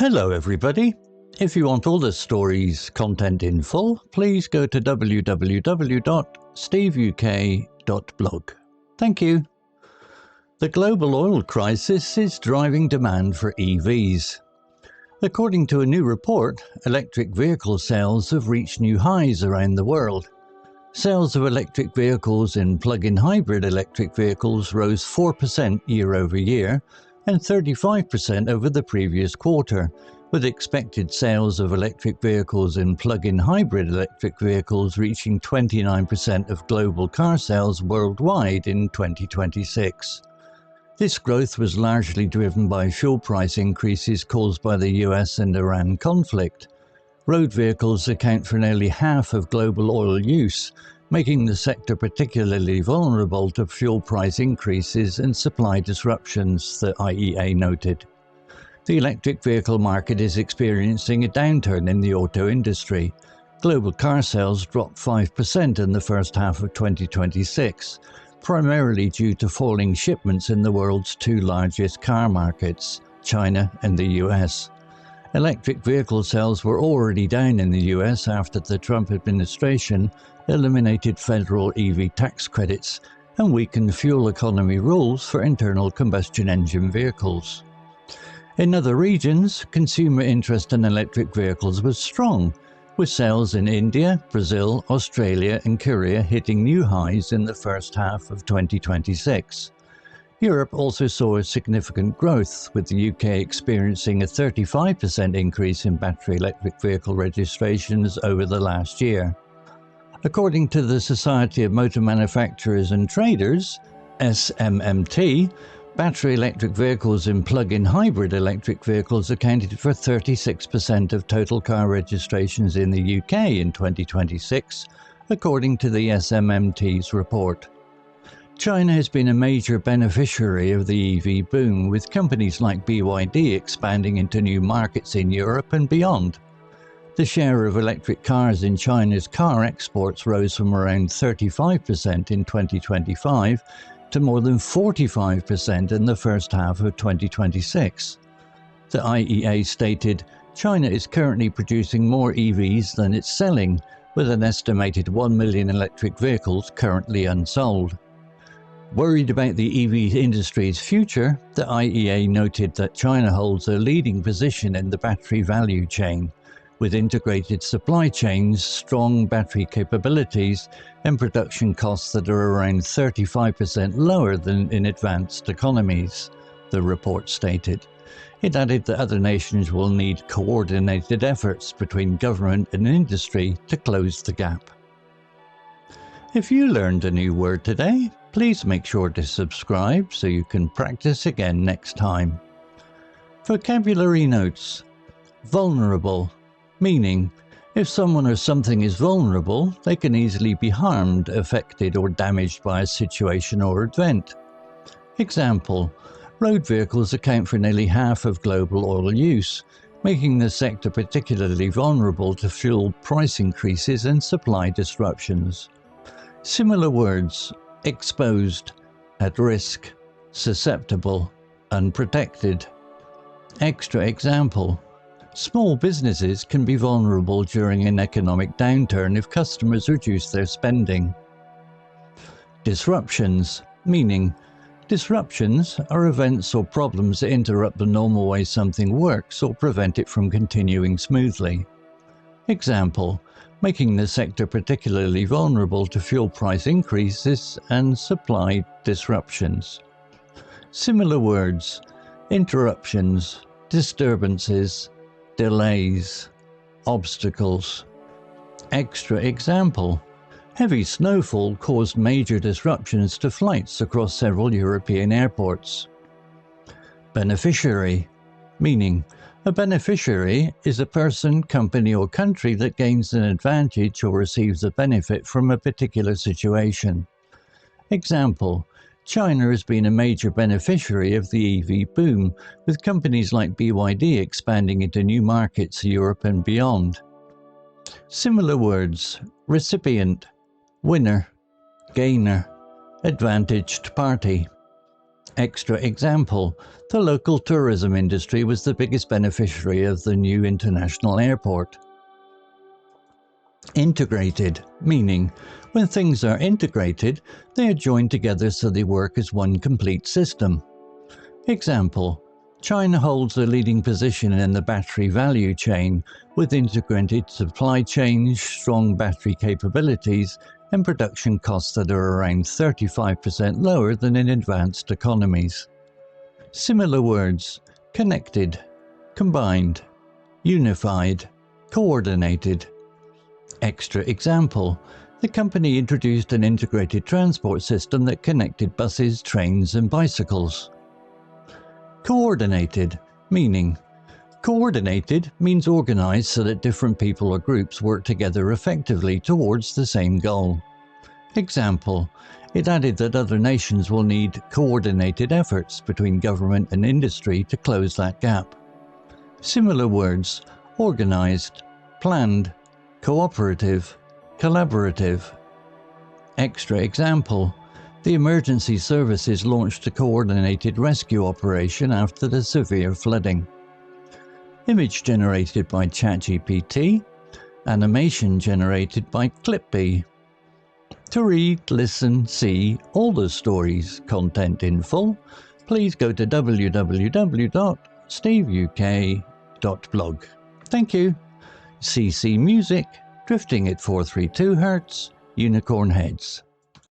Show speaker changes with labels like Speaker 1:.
Speaker 1: Hello everybody. If you want all the story's content in full, please go to www.steveuk.blog. Thank you. The global oil crisis is driving demand for EVs. According to a new report, electric vehicle sales have reached new highs around the world. Sales of electric vehicles and plug-in hybrid electric vehicles rose 4% year-over-year and 35% over the previous quarter, with expected sales of electric vehicles and plug-in hybrid electric vehicles reaching 29% of global car sales worldwide in 2026. This growth was largely driven by fuel price increases caused by the US and Iran conflict. Road vehicles account for nearly half of global oil use, making the sector particularly vulnerable to fuel price increases and supply disruptions, the IEA noted. The electric vehicle market is experiencing a downturn in the auto industry. Global car sales dropped 5% in the first half of 2026, primarily due to falling shipments in the world's two largest car markets, China and the US. Electric vehicle sales were already down in the US after the Trump administration eliminated federal EV tax credits and weakened fuel economy rules for internal combustion engine vehicles. In other regions, consumer interest in electric vehicles was strong, with sales in India, Brazil, Australia and Korea hitting new highs in the first half of 2026. Europe also saw a significant growth, with the UK experiencing a 35% increase in battery electric vehicle registrations over the last year. According to the Society of Motor Manufacturers and Traders, SMMT, battery electric vehicles and plug-in hybrid electric vehicles accounted for 36% of total car registrations in the UK in 2026, according to the SMMT's report. China has been a major beneficiary of the EV boom, with companies like BYD expanding into new markets in Europe and beyond. The share of electric cars in China's car exports rose from around 35% in 2025 to more than 45% in the first half of 2026. The IEA stated, China is currently producing more EVs than it's selling, with an estimated 1 million electric vehicles currently unsold. Worried about the EV industry's future, the IEA noted that China holds a leading position in the battery value chain, with integrated supply chains, strong battery capabilities, and production costs that are around 35% lower than in advanced economies, the report stated. It added that other nations will need coordinated efforts between government and industry to close the gap. If you learned a new word today, please make sure to subscribe so you can practice again next time. Vocabulary notes. Vulnerable, meaning, if someone or something is vulnerable, they can easily be harmed, affected or damaged by a situation or event. Example, road vehicles account for nearly half of global oil use, making the sector particularly vulnerable to fuel price increases and supply disruptions. Similar words: exposed, at risk, susceptible, unprotected. Extra example. Small businesses can be vulnerable during an economic downturn if customers reduce their spending. Disruptions, meaning, disruptions are events or problems that interrupt the normal way something works or prevent it from continuing smoothly. Example, making the sector particularly vulnerable to fuel price increases and supply disruptions. Similar words: interruptions, disturbances, delays, obstacles. Extra example, heavy snowfall caused major disruptions to flights across several European airports. Beneficiary, meaning, a beneficiary is a person, company or country that gains an advantage or receives a benefit from a particular situation. Example, China has been a major beneficiary of the EV boom, with companies like BYD expanding into new markets, Europe and beyond. Similar words: recipient, winner, gainer, advantaged party. Extra example, the local tourism industry was the biggest beneficiary of the new international airport. Integrated, meaning when things are integrated, they are joined together so they work as one complete system. Example, China holds a leading position in the battery value chain with integrated supply chains, strong battery capabilities, and production costs that are around 35% lower than in advanced economies. Similar words: connected, combined, unified, coordinated. Extra example, the company introduced an integrated transport system that connected buses, trains, and bicycles. Coordinated, meaning coordinated means organized so that different people or groups work together effectively towards the same goal. Example, it added that other nations will need coordinated efforts between government and industry to close that gap. Similar words: organized, planned, cooperative, collaborative. Extra example, the emergency services launched a coordinated rescue operation after the severe flooding. Image generated by ChatGPT. Animation generated by Clipbee. To read, listen, see all the stories, content in full, please go to www.steveuk.blog. Thank you. CC Music, drifting at 432 Hz, Unicorn Heads.